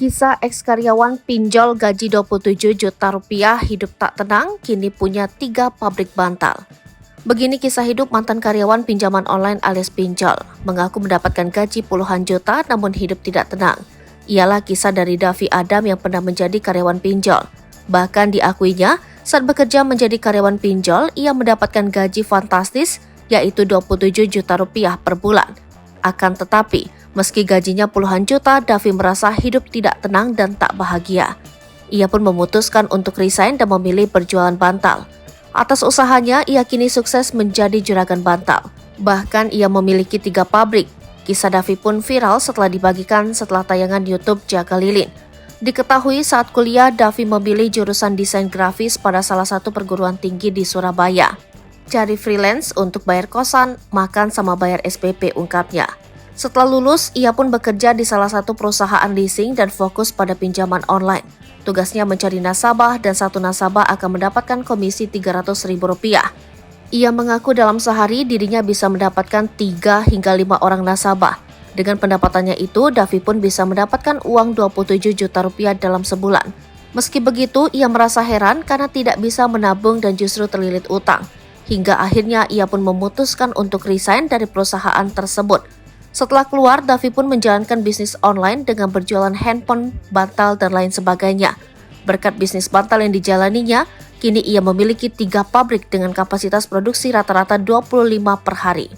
Kisah eks-karyawan pinjol gaji 27 juta rupiah hidup tak tenang, kini punya 3 pabrik bantal. Begini kisah hidup mantan karyawan pinjaman online alias pinjol, mengaku mendapatkan gaji puluhan juta namun hidup tidak tenang. Ialah kisah dari Davi Adam yang pernah menjadi karyawan pinjol. Bahkan diakuinya, saat bekerja menjadi karyawan pinjol, ia mendapatkan gaji fantastis, yaitu 27 juta rupiah per bulan. Akan tetapi, meski gajinya puluhan juta, Davi merasa hidup tidak tenang dan tak bahagia. Ia pun memutuskan untuk resign dan memilih berjualan bantal. Atas usahanya, ia kini sukses menjadi juragan bantal. Bahkan ia memiliki 3 pabrik. Kisah Davi pun viral setelah dibagikan setelah tayangan YouTube Jaga Lilin. Diketahui saat kuliah, Davi memilih jurusan desain grafis pada salah satu perguruan tinggi di Surabaya. Cari freelance untuk bayar kosan, makan sama bayar SPP, ungkapnya. Setelah lulus, ia pun bekerja di salah satu perusahaan leasing dan fokus pada pinjaman online. Tugasnya mencari nasabah dan satu nasabah akan mendapatkan komisi Rp300.000. Ia mengaku dalam sehari dirinya bisa mendapatkan 3 hingga 5 orang nasabah. Dengan pendapatannya itu, Davi pun bisa mendapatkan uang 27 juta rupiah dalam sebulan. Meski begitu, ia merasa heran karena tidak bisa menabung dan justru terlilit utang. Hingga akhirnya ia pun memutuskan untuk resign dari perusahaan tersebut. Setelah keluar, Davi pun menjalankan bisnis online dengan berjualan handphone, bantal, dan lain sebagainya. Berkat bisnis bantal yang dijalaninya, kini ia memiliki 3 pabrik dengan kapasitas produksi rata-rata 25 per hari.